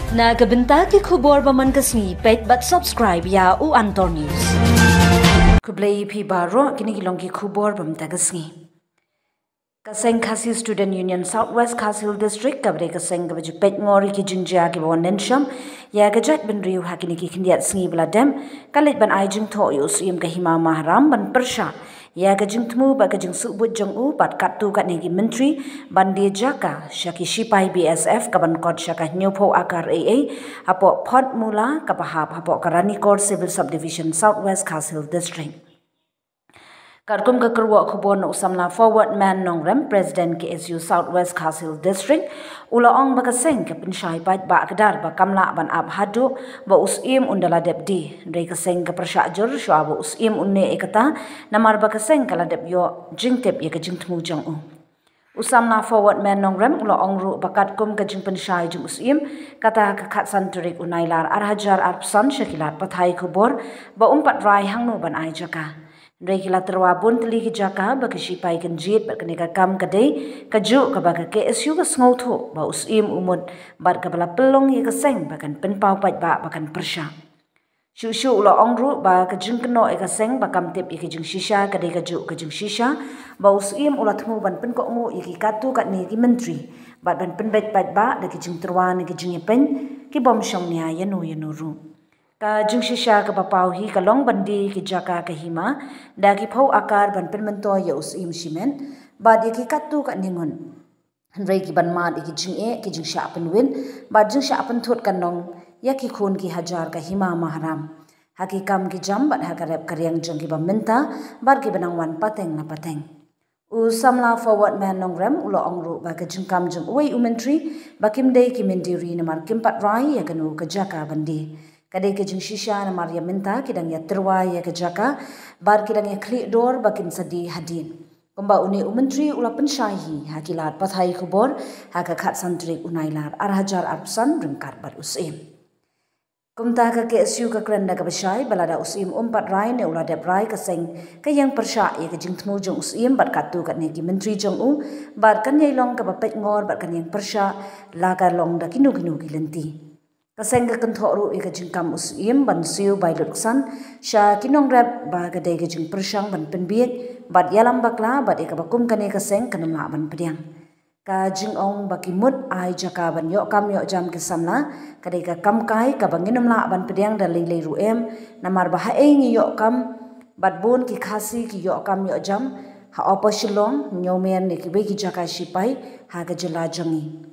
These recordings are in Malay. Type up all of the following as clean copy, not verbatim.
Nagabenta ki khubor baman kasni pet but subscribe ya u Antor News. Kublai phi baro kini kilong ki khubor bam tagasni. Kaseng Khasi Student Union Southwest Khasi District kabre kaseng kabaju pet ngori ki jinja ki bon nensham ya gajat ben riu hakini ki khindiat sngi bladem kalit ban aijing tho yus yim kahima mahram ban persha ya gajing tmu ba gajing subut jong u bat katu kat ni ki menteri bandi jaka shaki shipai BSF kaban kod shaka nyopo akar AA apo pot mula kapahap apo karani kod civil subdivision Southwest Khasi District. Karkum ka kerwa khubon usamla forward man nongrem president KSU Southwest Khasi District ulaong bakaseng ka pinsyai pat ba kadar ba kamla ban ab hadu ba usim undala depdi re kaseng ka persajur shwa ba usim unne ekata namar bakaseng kala dep yo jingtep ye ka jingtmu jang u usamla forward man nongrem ulaong ru bakat kum ka jing pinsyai jung usim kata ka khat santurik unailar arhajar arpsan shakilat pathai khubor ba umpat rai hangnu ban ai jaka Rekila terwabun teli ki jaka bagi sipai kenjit berkenika kam kadai kaju kabaga KSU ka sngoto ba usim umut bar kabala pelong ye kaseng bakan penpau pat ba bakan persya. Shushu ulo ongru ba kajing keno e kaseng bakam tip ye kajing shisha kadai kaju kajing shisha ba usim ulat mu ban penkok ngu ye ki katu kat ni ki menteri bat ban penbet pat ba da kajing terwan ye kajing ye pen ki bom syong nia yanu ru. Ka jing shisha ka papau hi kalong bandi ki jaka ka hima da ki phau akar ban permento ya usim shimen ba di ki katu ka ningun rei ki ban ma di ki jing e ki jing sha pen win ba jing sha pen thot kanong ya ki khun ki hajar ka hima mahram haki kam ki jam bat ha karep karyang jong ki ba menta bar ki banang wan pateng na pateng u samla forward man nongrem ulo ongru ba ka jing kam jong oi umentri ba kim dei ki mendiri na mar kim pat rai ya kanu ka jaka bandi kadai ke jing shisha na Maria minta kidang ya terwa ya ke jaka bar kidang ya klik dor bakin sadi hadin kumba uni umentri ula pensyahi hakilat pathai khubor haka khat santrik unailar arhajar arpsan rengkar bar usim kumta ka KSU ka krenda ka besai balada usim umpat rai ne ula dep rai ka seng ka yang persya ya ke jing tmu jong usim bar katu kat ne ki menteri jong u bar kan yai long ka bapet ngor bar kan yang persya la ka long da kinu ki lenti kaseng ka kenthoru ika jingkam usim ban siu bai luksan sha kinong rap ba gadai ka jing persang ban penbiet bat yalam bakla bat ika bakum kane kaseng kanamla ban pediang ka jing ong bakimut ai jaka ban yok kam yok jam ke samla kadai ka kam kai ka banginamla ban pediang da lei ruem namar ba hae ngi yok kam bat bon ki khasi ki yok kam yok jam ha opo shilong nyomen ne ki be ki jaka sipai ha ka jela jangi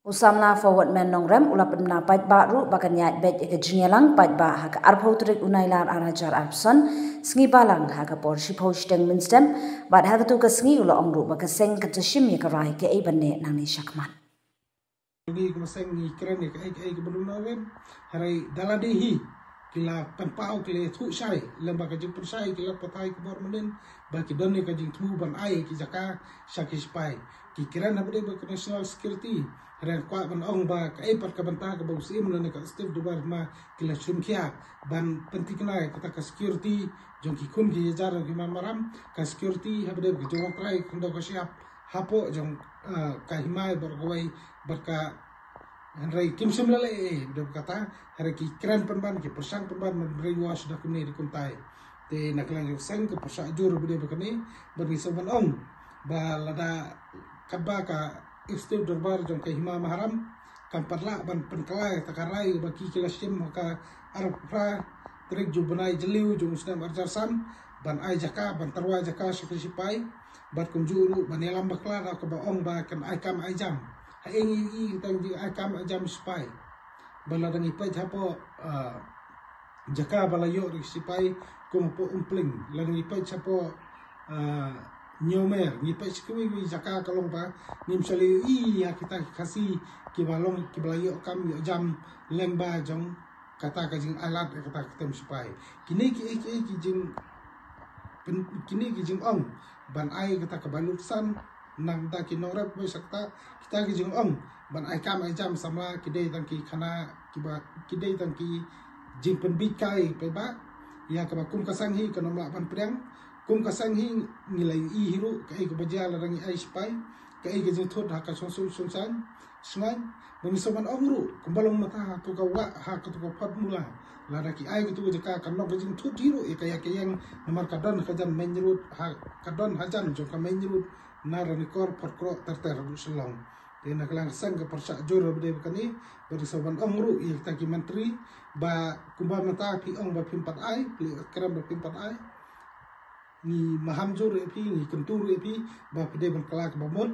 usamla forward man nongrem ula penna pat ba ru bakan yat bet eke jinyalang pat ba ha ka arphau trik unailar arajar arpson sngi balang ha ka por shipho steng minstem bat ha ka tu ka sngi ula ongru baka seng ka tashim ye ka rai ke ai banne nang ni shakman ni ka seng ni kren ni ka ai ka beduna wen harai dalade hi kila penpau kila thu sai lamba ka jing persai kila patai ka bor menen ba ki donne ka jing thu ban ai ki jaka shaki spai ki kren na bade ba national security ren kwa ban ong ba ka epat ka banta ka ba usim na ka step dubar ma kila chumkhia ban pentikna ka ka security jong ki kun ki jar ki maram ka security habde ki jong trai kundo ka siap hapo jong ka himai bar goi bar ka rai kim simlale de kata hari ki kran penban ki persang penban memberi was dak ni di kuntai te naklang jong seng ka persa jur bide bakani bagi soban ong ba lada kaba ka istiu dorbar jong ka hima maharam kamparla ban penkalai takarai bagi kila sim ka arfra trik jubnai jeliu jong usna arjar sam ban ai jaka ban tarwa jaka sipai bat kunjuru ban elam bakla ka ba ong ba kan ai kam ai jam haingi tang ji ai kam ai jam sipai baladang ipai hapo jaka balayo sipai kumpo umpling lang ipai hapo nyomer ni pa sikwi jaka kalong pa nim sali I ya kita kasi ki balong ki balayo kam yo jam lemba jong kata ka jing alat kata kita sipai kini ki jing kini ki jing ong ban ai kata ka baluksan nang da ki norap we sakta kita ki jing ong ban ai kam ai jam sama ki dei tang ki khana ki ba ki dei tang ki jing penbit kai pe ba ya ka kum kasang hi kanamla ban preng kum kasang hi ngilai I hiru kai ko bajal rangi ai spai kai ke jing thot hak song san sungai bani soban ongru kumbalong mata hak tu ka wa hak tu ka pat mula lada ki ai tu jaka kan nok jing thot hiro e kaya ke yang nomor kadon kajan menjurut hak kadon hajan jo ka menjurut narani kor perkro terter selong tena kelang sang ke persak jor bade kani bari soban ongru i ta ki menteri ba kumba mata pi ong ba pimpat ai li kram ba pimpat ai ni mahamjur epi ni kentur epi ba pide ban kelak ba mod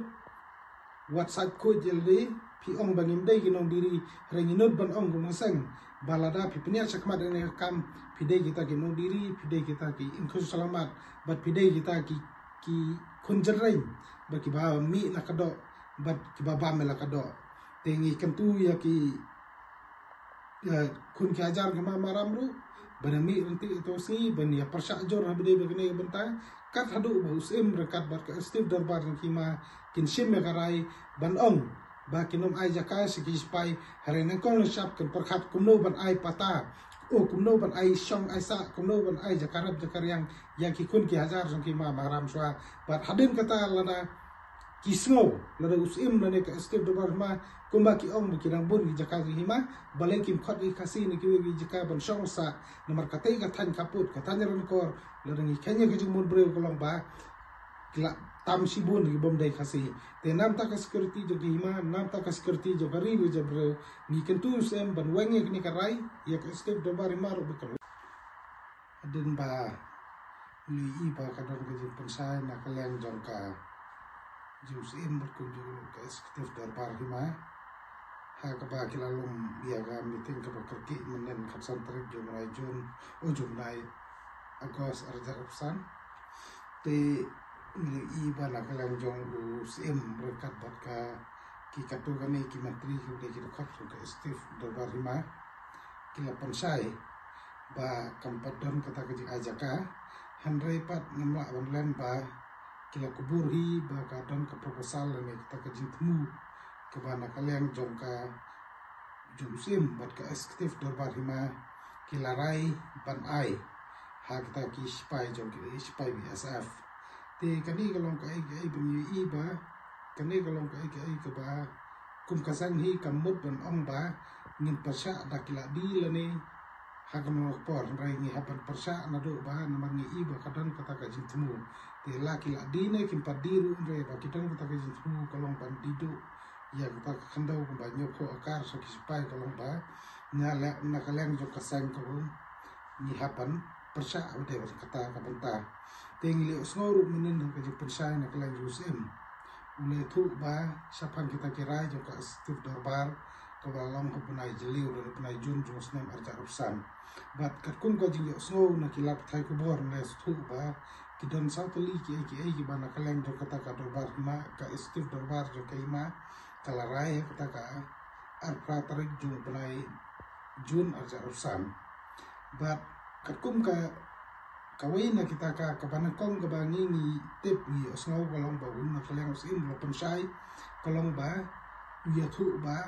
WhatsApp ko jelde pi ong bangim dai ginong diri renginut ban ong gumasang balada pi penia sakmat ne kam pide kita ginong diri pide kita ki inkus selamat bat pide kita ki kunjerai ba ki ba mi lakado bat ki ba ba me lakado tengi kentu ya ki kun ki ajar ke maramru banami nanti itu si bani ya persak jor habide begini bentai kat hadu usim rekat bar ke Steve darbar kima kin sim karai ban ong ba kinom ai jaka siki spai harene kon shap kan perkhat kumno ban ai pata o kumno ban ai shong ai sa kumno ban ai jakarab jakar yang ki kun ki hajar song kima maram swa bat hadin kata lana kismo lada usim lane ke Steve darbar ma kumba ki ong bukirang bun ki jaka hima balai kim khot i kasi ni ki jaka ban shong sa nomor katai ka than kaput ka than ron kor ladang kenya ke jumur breu kolong ba kila tam sibun ki bom dai kasi te nam ta ka security jo hima nam ta ka security jo gari jo breu ni kentu sem ban wenge ni karai ya ke Steve darbar hima ro bekal adin ba ni i ba ka don ke pensai na kaleng jongka Jusim berkunjung ke Steve darbar hima kaba kilalum biaga meeting kaba kerki menen kapsan terik jumrai Jun ujumrai Agos arjar upsan te i bana kalang jong usim berkat batka ki katu kami ki menteri ki dekat ke Steve darbar hima kila pensai ba kampadon kata ke ajaka handrai pat ngamla online ba kila kuburhi ba kadon ke proposal ni kita ke jintmu kebana kalian jongka jumsim bat ke Steve darbar hima kilarai ban ai hak ta ki spai jongki spai BSF te kani kalong kai bunyi i ba kani kalong kai ke ba kum kasang hi kamut ban ong ba ngin persa dakila di lane hak mo por rai ni hapan persa nado ba namangi i ba kadon kata ka jintmu te laki la di ne kim padiru re ba kitong kata ka jintmu kalong ban didu ya kita kandau ko ba nyoko akar so kispai kalong ba nyala nakaleng jo kasang ko ni hapan persa ade kata ka benta tengile usnoru menen ka jo persa nakaleng jusim ule thu ba sapan kita kira jo ka Steve darbar ko balang ko punai jeliu do punai jun jo snem arjar upsan bat katkum ko jingo snow nakilap thai ko bor nes thu ba kidon sautli ki ba nakaleng jo kata ka darbar ma ka Steve darbar jo kaima kalarai kata ka arpra tarik jun punai jun arjar upsan bat katkum ka kawai na kita ka kabanakong kabangi ni tip ni osngaw kolong ba un nakaleng usim lo pensai kolong ba ya thu ba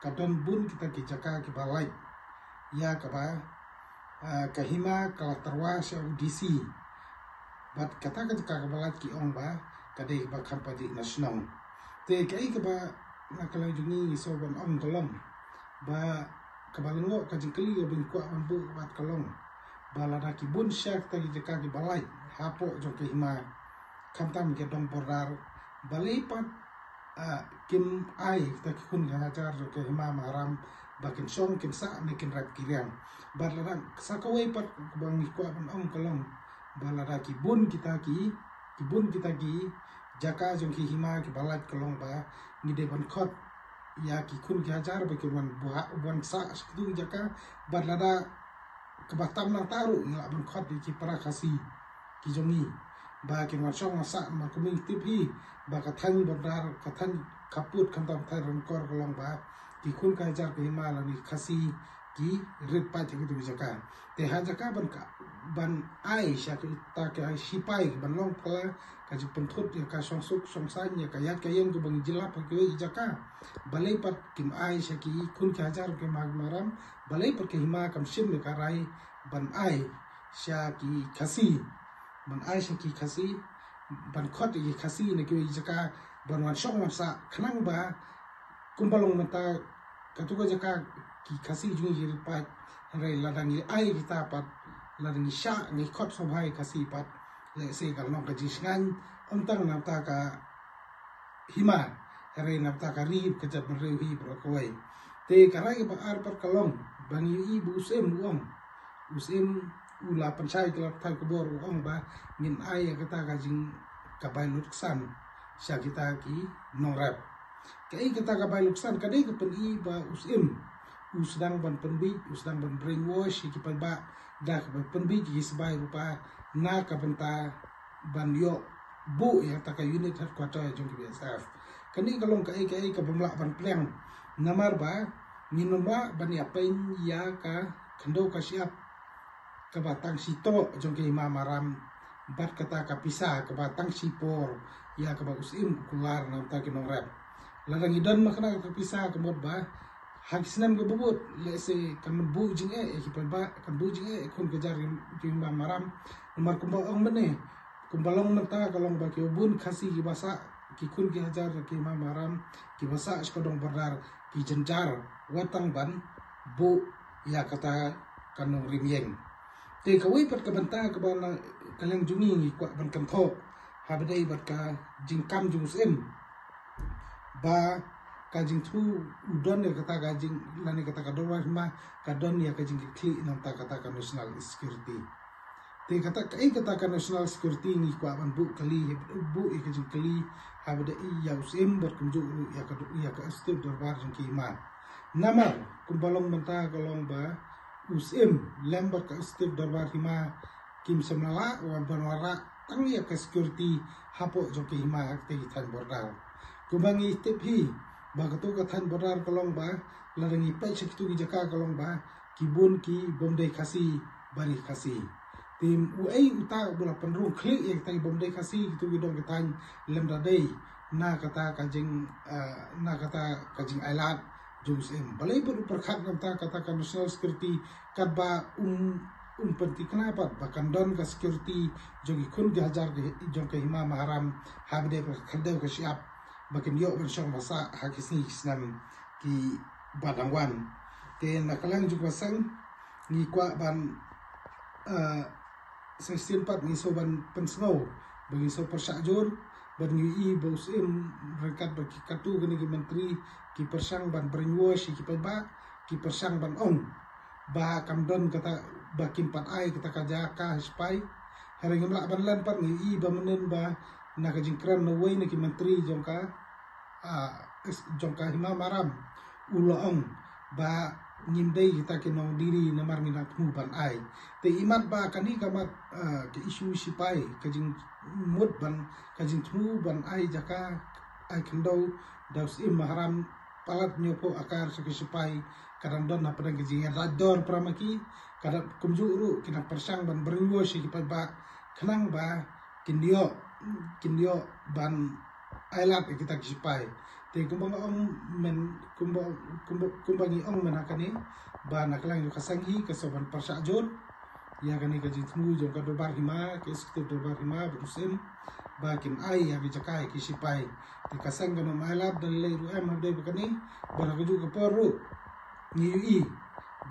kadon bun kita ki jaka ki balai ya ka ba kahima kala tarwa sa UDC bat kata ka balat ki ong ba kadai ba kampadi nasional te kai ka ba nakalang jungi soban ong kolong ba kabalango ka jingkeli ga bin kwa ambu bat kolong balada ki bun syak ta jaka ki balai hapo jo ke hima kamtam ke dong porar balai pat kim ai ta ki kun ga jar jo ke hima maram bakin song kim sa ni kin rat kiriang balada sakawai pat bang kwa ban ong kolong balada ki bun kita ki jaka jo ki hima ki balai kolong ba ni de ban khot ya ki kun ga jar ba ki ban buha ban sa tu jaka balada kebatam nang taru ngak ban khot ki para kasi ki jongi ba ki wan song sa ma kuming tipi ba ka than bodar ka than kaput kantam thai ron kor kolong ba ki kun ka jar ki himala ni kasi ki rit pa ti tu jaka te ha jaka ban ai sha ki ta ka sipai ban long kala ka ji penthut ya ka song suk song sa nya ka yat ka yen ko bang jilap ki jaka balai pat kim ai sha ki kun ka jar ke magmaram balai pat ke hima kam sim ka rai ban ai sha ki kasi ban khot ki kasi ne ki jaka banwan syong masa kenang ba kumbalong mata katuga jaka ki kasi jungi ripat rai ladang ai kita pat ladang sya ni khot sobhai kasi pat le se kal nong ka jisngan ontang nata ka hima rai nata ka ri ka jab reu hi bro koi te karai ba ar par kalong bangi ibu usem uang usem ula pansai kelap thai kubor uang ba min ai kata ka jing kabai luksan sya kita ki nongrap kai kita kabai luksan kadai ke pen ba usem usdang ban penbi usdang ban brainwash ki ba dah ke penbi ki sebai rupa na ka benta ban yo bu ya ta ka unit headquarter jong ki BSF kani kalong kai ka bamla ban pleng namar ba minumba ban ya pen ya ka kendo ka siap ka batang sito jong ki maram bat kata ka pisa ka batang sipor ya ka ba usim kular na ta ki nongrap ladang idan makna ka pisa ka mod ba hagisnam ke bubut le se kan bu jing ki ba kan bu jing kun ke jar ki maram nomor kumbalong bene kumbalong mata kalong ba ki bun khasi ki basa ki kun ki hajar ki maram ki basa skodong bardar ki jenjar watang ban bu ya kata kanong rimyeng te kawai pat ka banta ka bana kaleng jungi ni kwa ban kan tho habdai bat ka jingkam jung sem ba kajing tu udon ya kata kajing lani kata kadorwa ma kadon ya kajing kli nam ta kata national security te kata ka national security ni kwa ban bu kali bu kajing kali habda ya usim berkunjung ya ka step dorbar jing ki ma namar kumbalong menta kolong ba usim lembar ka step dorbar hima kim semala wan banwara tang ya ka security hapo jong ki hima te tan bordar kubangi step hi bagato ka than bordar kolong ba larangi pai sekitu ki jaka kolong ba kibun ki bomdai khasi bari khasi tim uai uta bula penrung klik yang tai bomdai khasi itu gidong ketan lemda dei na kata kajing ailat jus em balai perkhat kata ka national security kat ba penting kenapa bahkan don ka security jogi kun gajar ke jong ke hima maharam habde khadau ka siap bakin yo bersong masa hakisni islam ki badangwan te nakalang juga sang ni kwa ban sestin pat ni so ban pensno bagi so persajur ban ui bosim rekat bagi katu gani ki menteri ki persang ban brainwash ki ba ki persang ban ong ba kamdon kata bakin pat ai kita kajaka spai hari ngemla ban lan pat ni ba menen ba na ka jingkran no way na ki menteri jongka hima maram uloong ba ngimdei kita kinong diri namar minat mu ban ai te imat ba kani kamat ke isu sipai kajing mut ban kajing mu ban ai jaka ai kendo daus im maharam palat nyopo akar sipai kadang don na padang kajing rador pramaki kadang kumjuru kina persang ban beringo si ba kenang ba kindio ban ailat kita sipai te kumbang ong men kumbangi ong men akani ba naklang yo kasangi kasoban persajur ya kani kaji tmu jo ka dobar hima ke skte dobar hima berusim ba kin ai ya bijakai ki sipai te kasang no ailat dal le ru em de bakani ba ka ju ka poru ni ui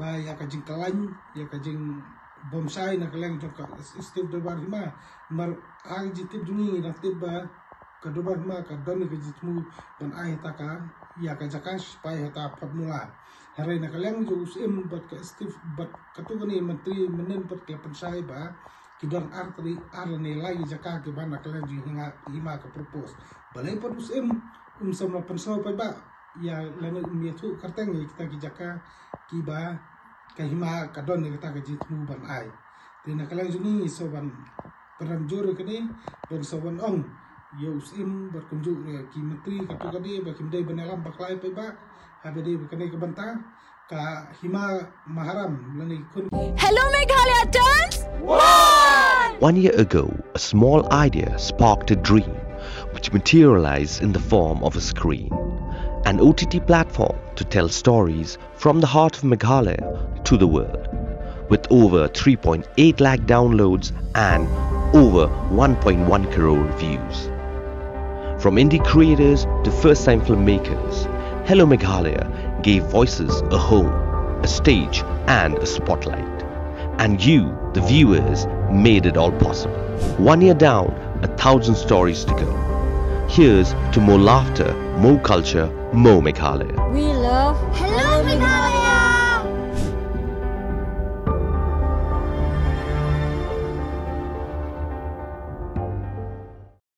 ba ya kajing kalan ya kajing bomsai naklang jo ka skte dobar hima mar ai jitib dungi na tiba kadobar ma kadoni ke jitmu dan ai taka ya ka jakas pai hata formula hari na kaleng jo usim bat ka steve bat katugani menteri menen pat ke pensai ba kidon artri arne lagi jaka ke bana kaleng jo hinga hima ka propose balai pat usim sama pensau pai ba ya lana umietu karteng kita ki jaka ki ba ka hima kadon kita ke jitmu ban ai te na kaleng jo ni so ban peram jore kene dan so ban ong yo usim berkunjung ki menteri katu kadi bagi mdai benalam baklai pe ba habe de kene ke banta ka hima maharam lani kun. Hello Meghalaya 1 year ago, a small idea sparked a dream which materialized in the form of a screen, an OTT platform to tell stories from the heart of Meghalaya to the world. With over 3.8 lakh downloads and over 1.1 crore views. From indie creators to first-time filmmakers, Hello Meghalaya gave voices a home, a stage and a spotlight. And you, the viewers, made it all possible. 1 year down, 1,000 stories to go. Here's to more laughter, more culture, more Meghalaya. We love Hello Meghalaya.